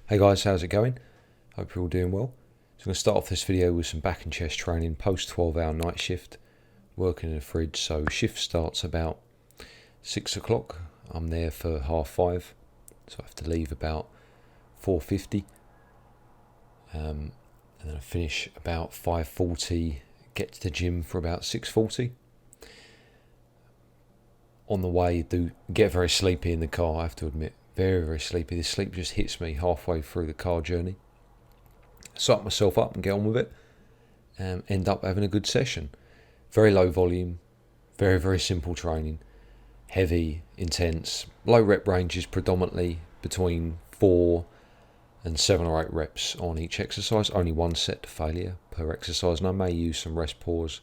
Hey guys, how's it going? Hope you're all doing well. So I'm going to start off this video with some back and chest training post 12-hour night shift, working in the fridge. So shift starts about 6 o'clock. I'm there for 5:30, so I have to leave about 4:50. And then I finish about 5:40, get to the gym for about 6:40. On the way, do get very sleepy in the car, I have to admit. Very, very sleepy. This sleep just hits me halfway through the car journey. Psych myself up and get on with it. And end up having a good session. Very low volume. Very, very simple training. Heavy, intense. Low rep ranges predominantly between 4 and 7 or 8 reps on each exercise. Only one set to failure per exercise. And I may use some rest pause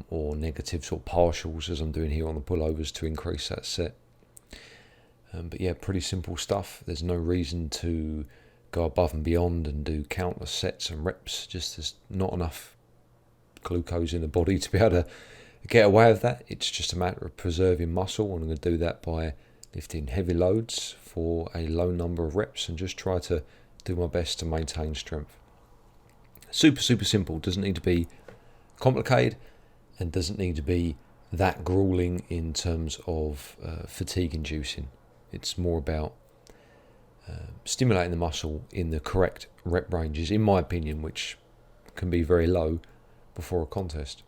or negatives or partials as I'm doing here on the pullovers to increase that set. But yeah, pretty simple stuff. There's no reason to go above and beyond and do countless sets and reps. Just there's not enough glucose in the body to be able to get away with that. It's just a matter of preserving muscle, and I'm going to do that by lifting heavy loads for a low number of reps and just try to do my best to maintain strength. Super, super simple. Doesn't need to be complicated and doesn't need to be that grueling in terms of fatigue inducing. It's more about stimulating the muscle in the correct rep ranges, in my opinion, which can be very low before a contest.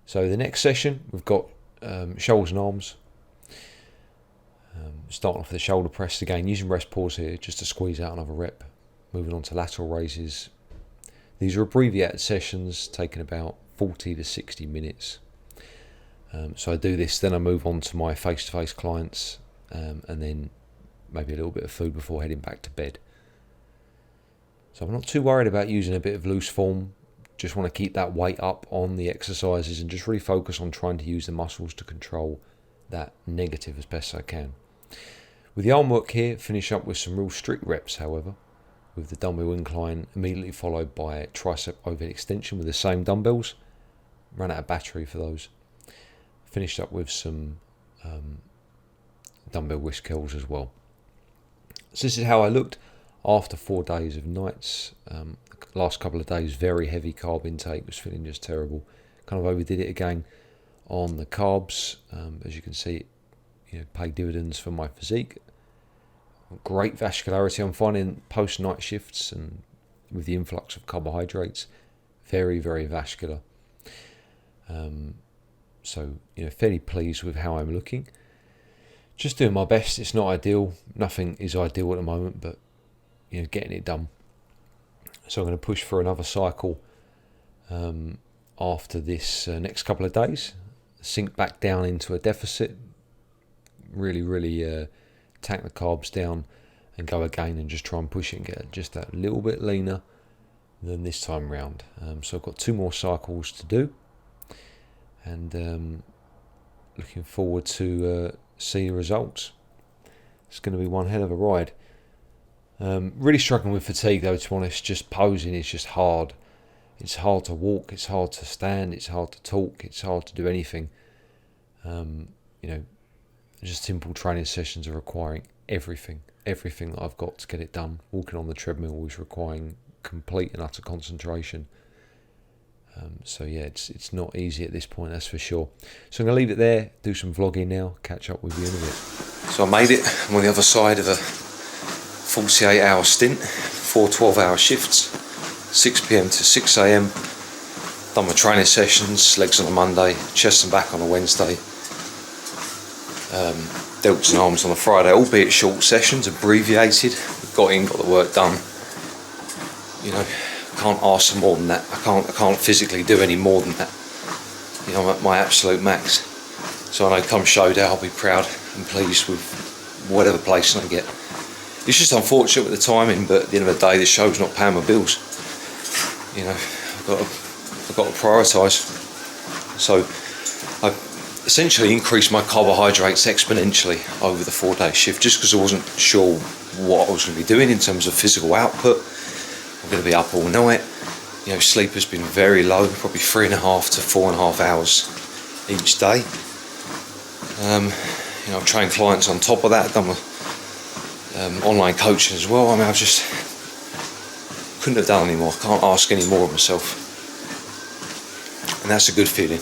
So the next session, we've got shoulders and arms. Starting off with the shoulder press again, using rest pause here just to squeeze out another rep. Moving on to lateral raises. These are abbreviated sessions, taking about 40 to 60 minutes. So I do this, then I move on to my face-to-face clients, and then maybe a little bit of food before heading back to bed. So I'm not too worried about using a bit of loose form. Just want to keep that weight up on the exercises and just really focus on trying to use the muscles to control that negative as best I can. With the arm work here, finish up with some real strict reps, however, with the dumbbell incline immediately followed by tricep overhead extension with the same dumbbells. Ran out of battery for those. Finished up with some dumbbell wrist curls as well. So this is how I looked after 4 days of nights. Last couple of days, very heavy carb intake, was feeling just terrible. Kind of overdid it again on the carbs. As you can see, paid dividends for my physique. Great vascularity I'm finding post night shifts, and with the influx of carbohydrates, very, very vascular. So fairly pleased with how I'm looking. Just doing my best. It's not ideal. Nothing is ideal at the moment, but getting it done. So I'm going to push for another cycle after this next couple of days. Sink back down into a deficit. Really tank the carbs down and go again and just try and push it and get just that little bit leaner than this time round. So I've got 2 more cycles to do, and looking forward to see the results. It's going to be one hell of a ride. Really struggling with fatigue though, to be honest. Just posing is just hard. It's hard to walk, it's hard to stand, it's hard to talk, it's hard to do anything. Just simple training sessions are requiring everything that I've got to get it done. Walking on the treadmill is requiring complete and utter concentration. So yeah, it's not easy at this point, that's for sure. So I'm going to leave it there, do some vlogging now, catch up with you in a bit. So I made it. I'm on the other side of a 48-hour stint, 4 12-hour shifts, 6 p.m. to 6 a.m. Done my training sessions, legs on a Monday, chest and back on a Wednesday. Delts and arms on a Friday, albeit short sessions, abbreviated. Got in, got the work done. Can't ask for more than that. I can't physically do any more than that. I'm at my absolute max. So I know come show day I'll be proud and pleased with whatever placing I get. It's just unfortunate with the timing, but at the end of the day, the show's not paying my bills. I've got to prioritise. So I essentially increased my carbohydrates exponentially over the 4-day shift, just because I wasn't sure what I was going to be doing in terms of physical output. I'm going to be up all night. Sleep has been very low, probably 3.5 to 4.5 hours each day. I've trained clients on top of that. I've done online coaching as well. I mean, I just couldn't have done any more. I can't ask any more of myself, and that's a good feeling.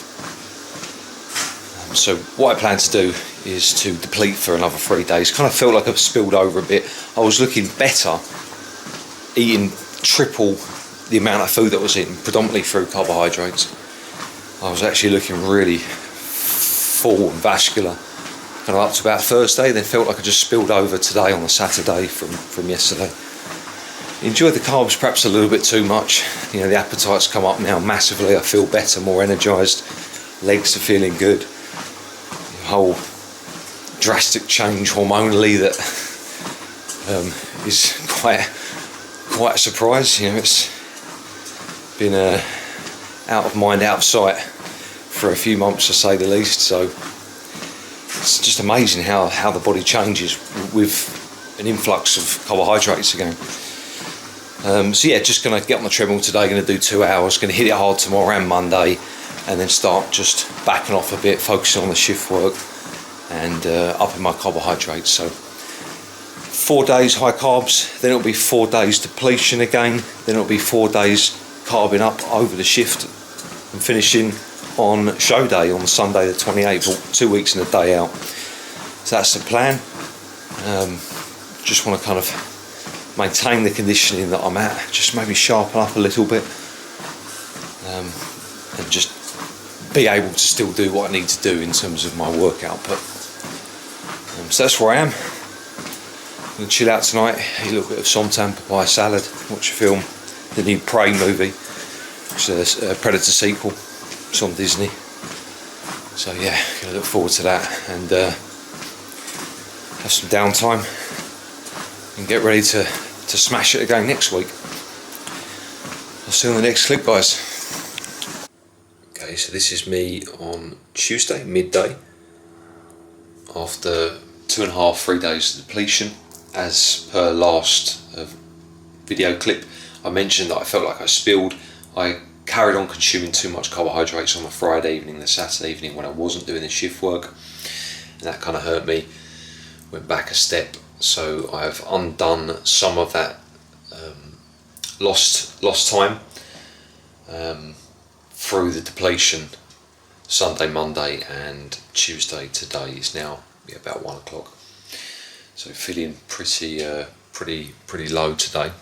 So what I plan to do is to deplete for another 3 days. Kind of felt like I've spilled over a bit. I was looking better eating triple the amount of food that I was eating, predominantly through carbohydrates. I was actually looking really full and vascular, kind of up to about Thursday, then felt like I just spilled over today on a Saturday from yesterday. Enjoyed the carbs perhaps a little bit too much. You know, the appetite's come up now massively. I feel better, more energised, legs are feeling good. The whole drastic change hormonally that is quite a surprise. You know, it's been out of mind, out of sight for a few months to say the least. So it's just amazing how the body changes with an influx of carbohydrates again. So yeah, just going to get on the treadmill today, going to do 2 hours, going to hit it hard tomorrow and Monday, and then start just backing off a bit, focusing on the shift work and upping my carbohydrates. So 4 days high carbs, then it'll be 4 days depletion again, then it'll be 4 days carbing up over the shift and finishing on show day on Sunday the 28th, or 2 weeks and a day out. So that's the plan. Just want to kind of maintain the conditioning that I'm at, just maybe sharpen up a little bit, and just be able to still do what I need to do in terms of my work output. So that's where I am. I'm going to chill out tonight, eat a little bit of Somtam, papaya salad, watch a film, the new Prey movie, which is a Predator sequel. It's on Disney. So yeah, going to look forward to that and have some downtime and get ready to smash it again next week. I'll see you on the next clip, guys. Okay, so this is me on Tuesday, midday, after 2.5, 3 days of depletion. As per last video clip, I mentioned that I felt like I spilled. I carried on consuming too much carbohydrates on the Friday evening, the Saturday evening when I wasn't doing the shift work, and that kind of hurt me. Went back a step, so I've undone some of that lost time through the depletion. Sunday, Monday and Tuesday today is now about 1 o'clock, so feeling pretty low today,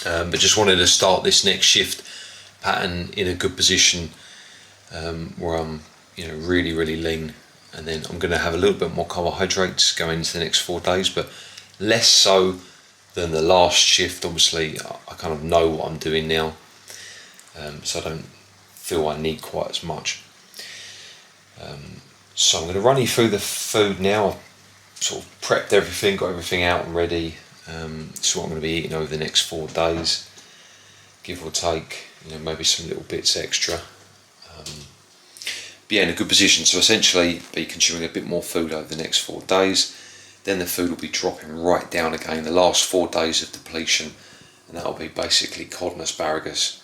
but just wanted to start this next shift pattern in a good position, where I'm really lean, and then I'm going to have a little bit more carbohydrates going into the next 4 days, but less so than the last shift. Obviously I kind of know what I'm doing now, so I don't feel I need quite as much. So I'm going to run you through the food now. I've sort of prepped everything, got everything out and ready. This is what I'm going to be eating over the next 4 days, give or take, maybe some little bits extra. But yeah, in a good position. So essentially be consuming a bit more food over the next 4 days, then the food will be dropping right down again the last 4 days of depletion, and that'll be basically cod and asparagus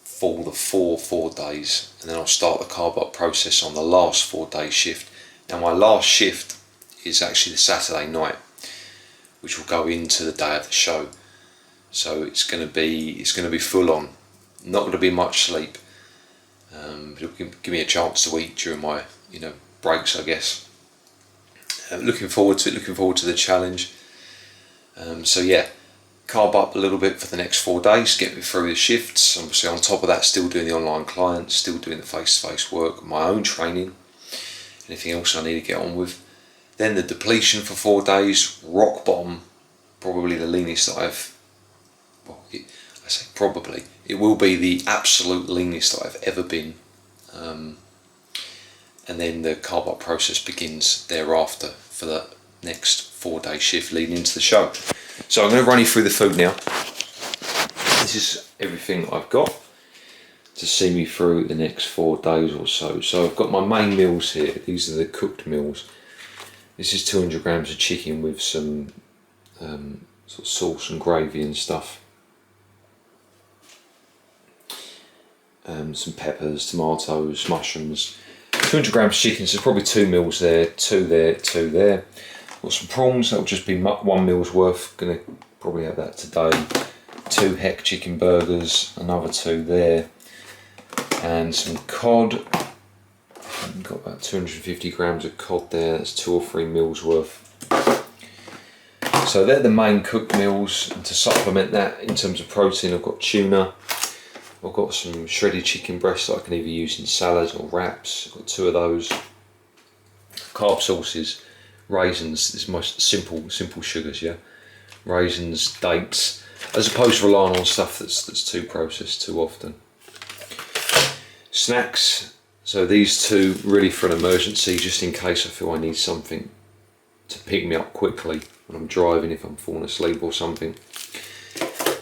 for the 4 days, and then I'll start the carb up process on the last 4 day shift. Now my last shift is actually the Saturday night, which will go into the day of the show, so it's going to be full on. Not going to be much sleep. It'll give me a chance to eat during my breaks, I guess. Looking forward to it, looking forward to the challenge. So yeah, carb up a little bit for the next 4 days, get me through the shifts. Obviously on top of that, still doing the online clients, still doing the face-to-face work, my own training, anything else I need to get on with. Then the depletion for 4 days, rock bottom, probably the leanest that I say probably, it will be the absolute leanest that I've ever been. And then the carb up process begins thereafter for the next 4 day shift leading into the show. So I'm going to run you through the food now. This is everything I've got to see me through the next 4 days or so. So I've got my main meals here. These are the cooked meals. This is 200 grams of chicken with some sort of sauce and gravy and stuff. Some peppers, tomatoes, mushrooms. 200 grams of chicken, so probably 2 meals there, 2 there, 2 there. Got some prawns, that'll just be 1 meal's worth. Gonna probably have that today. 2 Heck chicken burgers, another 2 there. And some cod. I've got about 250 grams of cod there, that's 2 or 3 meals worth. So they're the main cooked meals, and to supplement that in terms of protein, I've got tuna. I've got some shredded chicken breasts that I can either use in salads or wraps. I've got 2 of those. Carb sources, raisins, this is my simple sugars, yeah. Raisins, dates, as opposed to relying on stuff that's too processed too often. Snacks, so these 2 really for an emergency, just in case I feel I need something to pick me up quickly when I'm driving, if I'm falling asleep or something.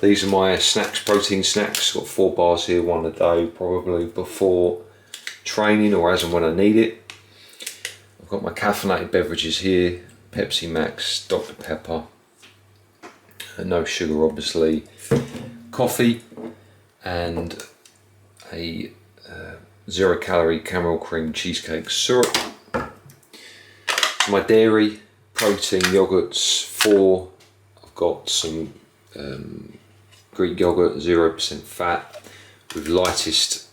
These are my snacks, protein snacks. Got 4 bars here, 1 a day, probably before training or as and when I need it. I've got my caffeinated beverages here, Pepsi Max, Dr. Pepper, no sugar obviously, coffee, and a 0 calorie caramel cream cheesecake syrup. My dairy, protein yogurts, 4. I've got some Greek yogurt, 0% fat, with lightest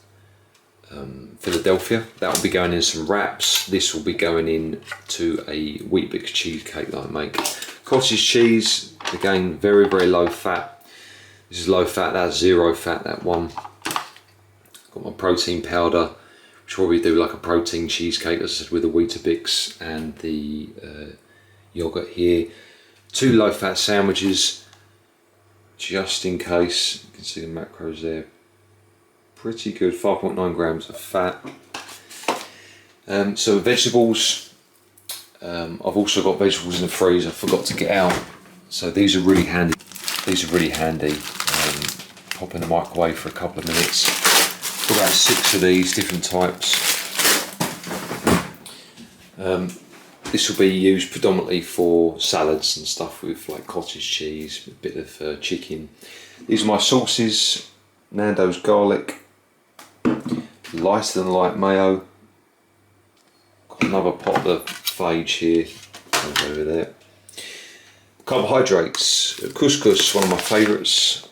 Philadelphia. That will be going in some wraps. This will be going in to a Weet-Bix cheesecake that I make. Cottage cheese, again, very low fat. This is low fat, that's 0 fat, that one. Got my protein powder, which will probably do like a protein cheesecake, as I said, with the Weet-Bix and the yogurt here. 2 low fat sandwiches, just in case. You can see the macros there. Pretty good, 5.9 grams of fat. So vegetables, I've also got vegetables in the freezer, I forgot to get out. So these are really handy. Pop in the microwave for a couple of minutes. Got about 6 of these, different types. This will be used predominantly for salads and stuff with like cottage cheese, a bit of chicken. These are my sauces, Nando's garlic, lighter than light mayo. Got another pot of phage here, over there. Carbohydrates, couscous, one of my favourites.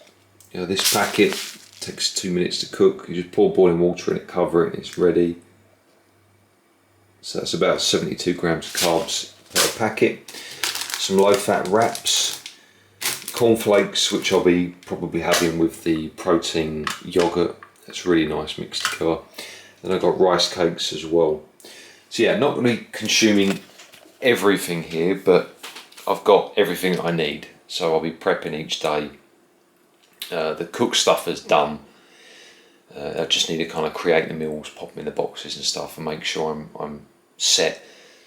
You know, this packet takes 2 minutes to cook. You just pour boiling water in it, cover it, and it's ready. So that's about 72 grams of carbs per packet. Some low fat wraps, cornflakes, which I'll be probably having with the protein yogurt. That's really nice mixed together. Then I've got rice cakes as well. So yeah, not really consuming everything here, but I've got everything I need. So I'll be prepping each day. The cooked stuff is done. I just need to kind of create the meals, pop them in the boxes and stuff, and make sure I'm set.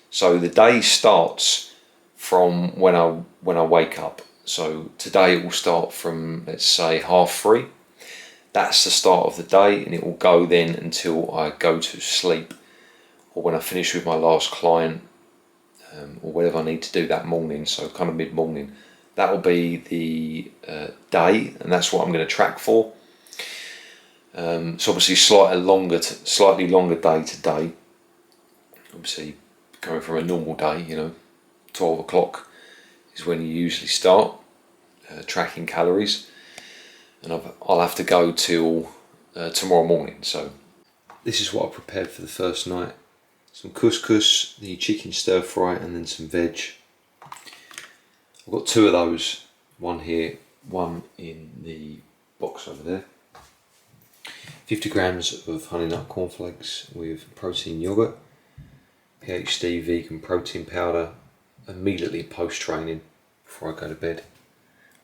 So the day starts from when I wake up. So today it will start from, let's say, 3:30. That's the start of the day, and it will go then until I go to sleep, or when I finish with my last client, or whatever I need to do that morning. So kind of mid-morning. That will be the day, and that's what I'm going to track for. So obviously slightly longer day to day. Obviously coming from a normal day, 12 o'clock is when you usually start tracking calories, and I'll have to go till tomorrow morning. So this is what I prepared for the first night. Some couscous, the chicken stir fry, and then some veg. I've got 2 of those, one here, one in the box over there. 50 grams of honey nut cornflakes with protein yogurt, PhD vegan protein powder, immediately post training, before I go to bed,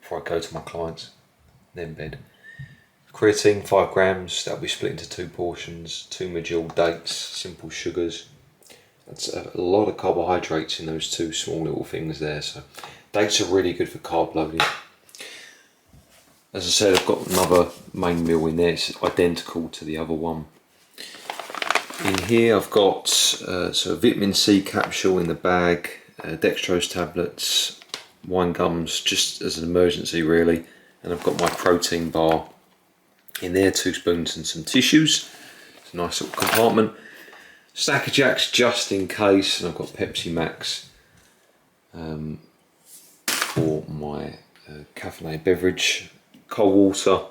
before I go to my clients, then bed. Creatine, 5 grams, that'll be split into 2 portions, 2 medjool dates, simple sugars. That's a lot of carbohydrates in those 2 small little things there. So dates are really good for carb loading. As I said, I've got another main meal in there. It's identical to the other one. In here I've got so a vitamin C capsule in the bag, dextrose tablets, wine gums, just as an emergency really. And I've got my protein bar in there, 2 spoons and some tissues. It's a nice little compartment. Stack of Jacks just in case, and I've got Pepsi Max. for my caffeinated beverage, cold water,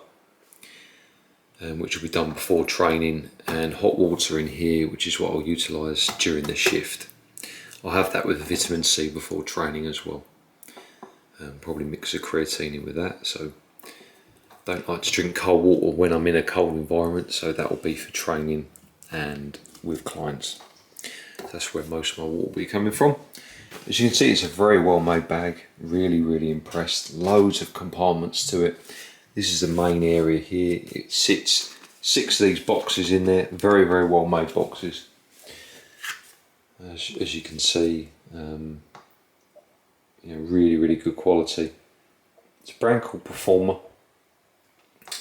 which will be done before training, and hot water in here, which is what I'll utilise during the shift. I'll have that with vitamin C before training as well. Probably mix a creatine in with that. So don't like to drink cold water when I'm in a cold environment, so that will be for training and with clients. That's where most of my water will be coming from. As you can see, it's a very well made bag. Really impressed. Loads of compartments to it. This is the main area here. It sits 6 of these boxes in there. Very well made boxes. As you can see, really good quality. It's a brand called Performa,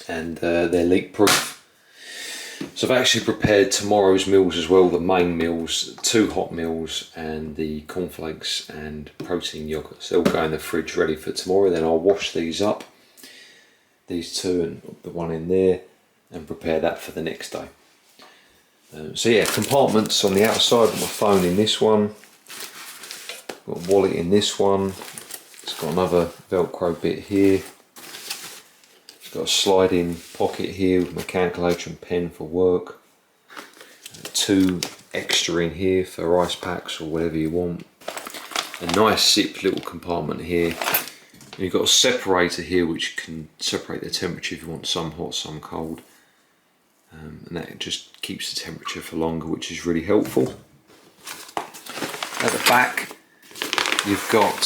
and they're leak proof. So I've actually prepared tomorrow's meals as well, the main meals, 2 hot meals and the cornflakes and protein yogurt. So they'll go in the fridge ready for tomorrow. Then I'll wash these up, these 2 and the one in there, and prepare that for the next day. So yeah, compartments on the outside. Got my phone in this one, got a wallet in this one. It's got another Velcro bit here. It's got a sliding pocket here with my calculator and pen for work. 2 extra in here for ice packs or whatever you want. A nice zip little compartment here. And you've got a separator here which can separate the temperature if you want some hot, some cold. And that just keeps the temperature for longer, which is really helpful. At the back, you've got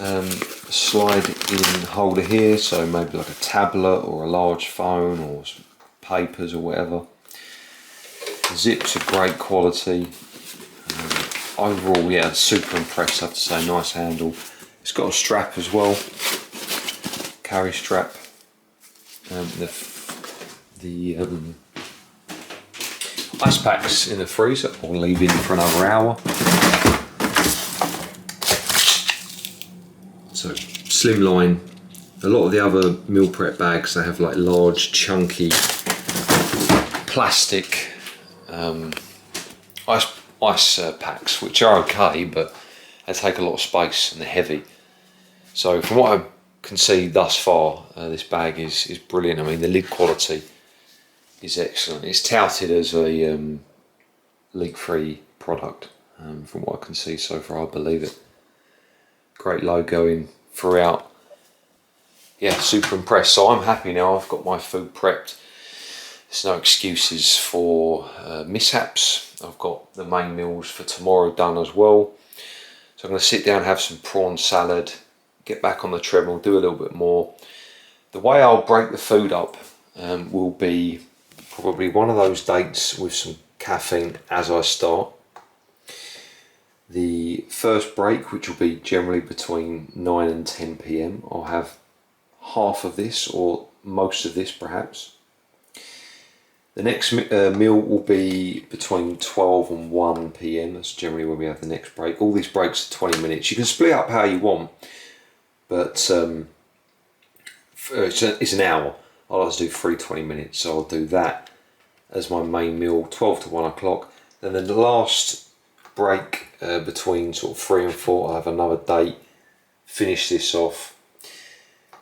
a slide-in holder here, so maybe like a tablet or a large phone or some papers or whatever. The zips are great quality. Overall, yeah, super impressed, I have to say. Nice handle. It's got a strap as well, carry strap. The ice packs in the freezer. I'll leave in for another hour. So slimline. A lot of the other meal prep bags, they have like large chunky plastic ice packs, which are okay, but they take a lot of space and they're heavy. So from what I can see thus far, this bag is brilliant. I mean, the lid quality is excellent. It's touted as a leak-free product. From what I can see so far, I believe it. Great logoing throughout. Yeah, super impressed. So I'm happy now. I've got my food prepped. There's no excuses for mishaps. I've got the main meals for tomorrow done as well. So I'm going to sit down, have some prawn salad, get back on the treadmill, do a little bit more. The way I'll break the food up will be probably one of those dates with some caffeine as I start. The first break, which will be generally between 9 and 10 PM, I'll have half of this or most of this perhaps. The next meal will be between 12 and 1 PM. That's generally when we have the next break. All these breaks are 20 minutes. You can split up how you want, but it's an hour. I'll like to do 3 20 minutes, so I'll do that as my main meal, 12 to 1 o'clock. Then the last break between sort of 3 and 4, I'll have another date, finish this off.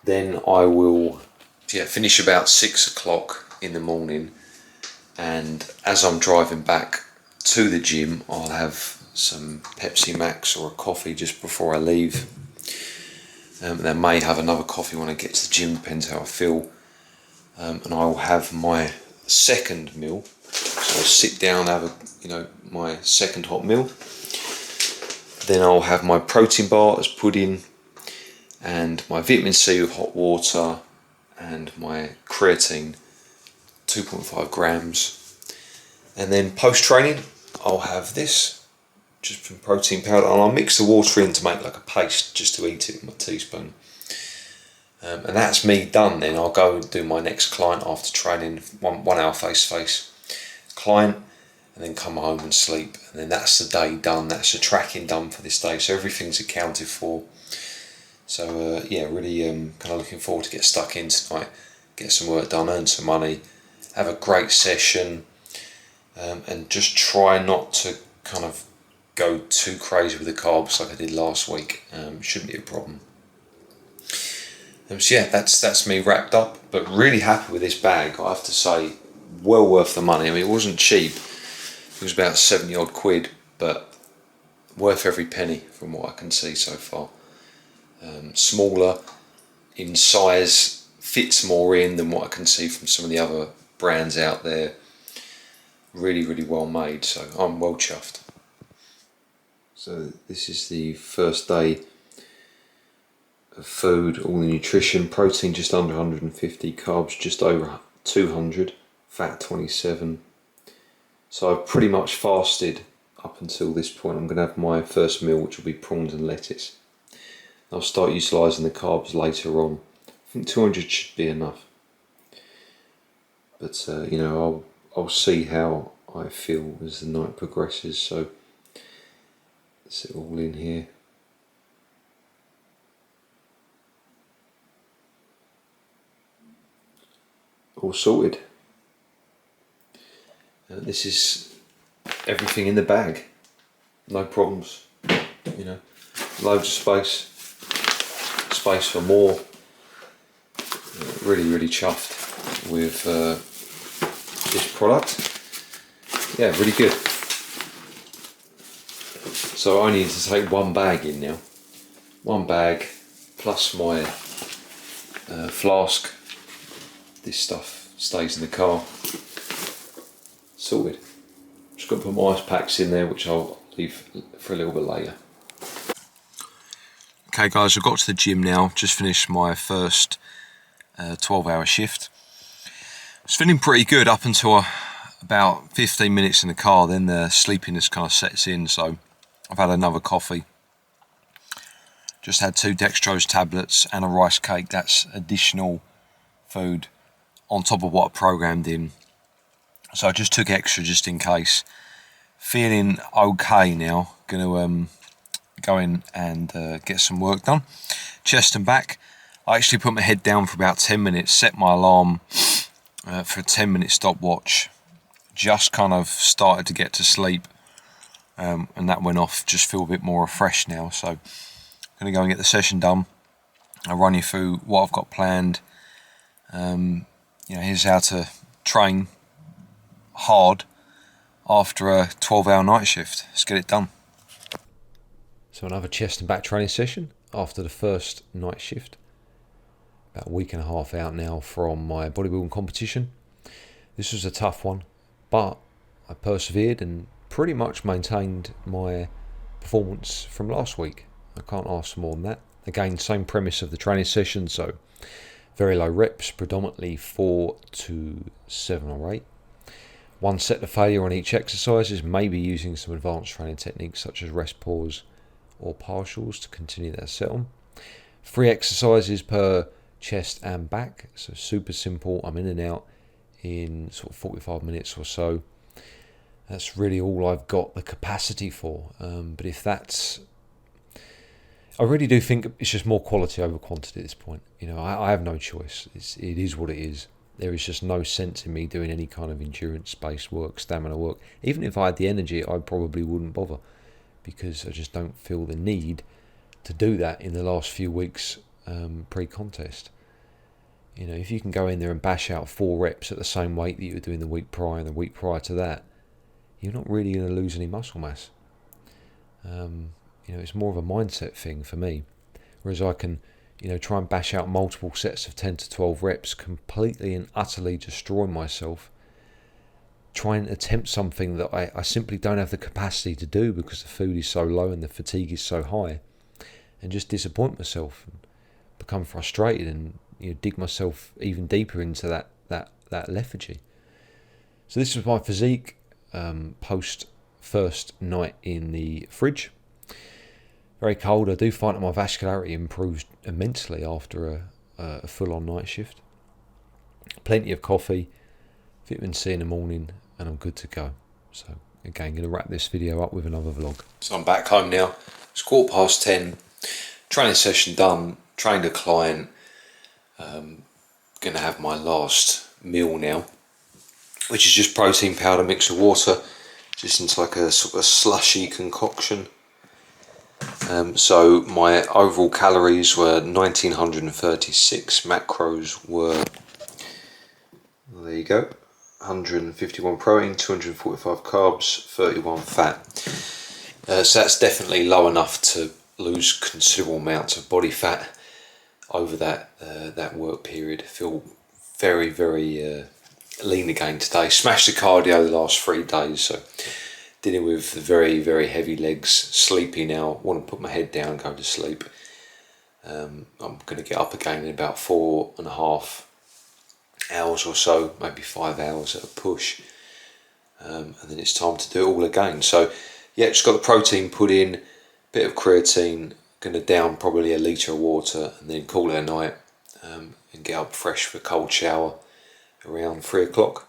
Then I will finish about 6 o'clock in the morning, and as I'm driving back to the gym, I'll have some Pepsi Max or a coffee just before I leave. And I may have another coffee when I get to the gym, depends how I feel. And I will have my second meal. So I'll sit down, have my second hot meal. Then I'll have my protein bar as pudding, and my vitamin C with hot water, and my creatine, 2.5 grams. And then post-training, I'll have this, just from protein powder, and I'll mix the water in to make like a paste, just to eat it with my teaspoon. And that's me done then. I'll go and do my next client after training, 1 hour face-to-face client, and then come home and sleep. And then that's the day done, that's the tracking done for this day. So everything's accounted for. So really kind of looking forward to get stuck in tonight, get some work done, earn some money, have a great session, and just try not to kind of go too crazy with the carbs like I did last week. Shouldn't be a problem. So yeah, that's me wrapped up, but really happy with this bag, I have to say. Well worth the money. I mean, it wasn't cheap. It was about 70 odd quid, but worth every penny from what I can see so far. Smaller in size, fits more in than what I can see from some of the other brands out there. Really, really well made, so I'm well chuffed. So this is the first day of food, all the nutrition. Protein just under 150, carbs just over 200, fat 27. So I've pretty much fasted up until this point. I'm going to have my first meal, which will be prawns and lettuce. I'll start utilising the carbs later on. I think 200 should be enough. But you know, I'll see how I feel as the night progresses. So let's it all in here. All sorted. This is everything in the bag. No problems. You know, loads of space. Space for more. Really, really chuffed with this product. Yeah, really good. So I only need to take one bag in now. One bag plus my flask. This stuff stays in the car. Sorted. Just got to put my ice packs in there, which I'll leave for a little bit later. Okay guys, I've got to the gym now. Just finished my first 12-hour shift. I was feeling pretty good up until about 15 minutes in the car. Then the sleepiness kind of sets in, so I've had another coffee. Just had 2 dextrose tablets and a rice cake. That's additional food on top of what I programmed in. So I just took extra just in case. Feeling okay now. Going to go in and get some work done. Chest and back. I actually put my head down for about 10 minutes, set my alarm for a 10-minute stopwatch. Just kind of started to get to sleep, and that went off. Just feel a bit more refreshed now. So I'm going to go and get the session done. I'll run you through what I've got planned. You know, here's how to train hard after a 12-hour night shift. Let's get it done. So another chest and back training session after the first night shift. About a week and a half out now from my bodybuilding competition. This was a tough one, but I persevered and pretty much maintained my performance from last week. I can't ask for more than that. Again, same premise of the training session, so very low reps, predominantly 4 to 7 or 8. One set to failure on each exercise is maybe using some advanced training techniques such as rest pause or partials to continue that set on. 3 exercises per chest and back, so super simple. I'm in and out in sort of 45 minutes or so. That's really all I've got the capacity for. But if that's, I really do think it's just more quality over quantity at this point. You know, I have no choice. It is what it is. There is just no sense in me doing any kind of endurance-based work, stamina work. Even if I had the energy, I probably wouldn't bother, because I just don't feel the need to do that in the last few weeks pre-contest. You know, if you can go in there and bash out 4 reps at the same weight that you were doing the week prior and the week prior to that, you're not really going to lose any muscle mass. You know, it's more of a mindset thing for me. Whereas I can, you know, try and bash out multiple sets of 10 to 12 reps, completely and utterly destroy myself, try and attempt something that I simply don't have the capacity to do because the food is so low and the fatigue is so high, and just disappoint myself and become frustrated and, you know, dig myself even deeper into that lethargy. So this was my physique post first night in the fridge. Very cold. I do find that my vascularity improves immensely after a full-on night shift. Plenty of coffee, vitamin C in the morning, and I'm good to go. So again, going to wrap this video up with another vlog. So I'm back home now. It's 10:15. Training session done. Trained a client. Going to have my last meal now, which is just protein powder mixed with water just into like a sort of slushy concoction. So my overall calories were 1936, macros were, well, there you go, 151 protein, 245 carbs, 31 fat. So that's definitely low enough to lose considerable amounts of body fat over that work period. Feel very, very lean again today. Smashed the cardio the last 3 days, so dealing with the very, very heavy legs. Sleepy now, want to put my head down and go to sleep. I'm going to get up again in about 4.5 hours or so, maybe 5 hours at a push, and then it's time to do it all again. So yeah, just got the protein put in, bit of creatine, going to down probably a litre of water, and then call it a night, and get up fresh for a cold shower around 3 o'clock.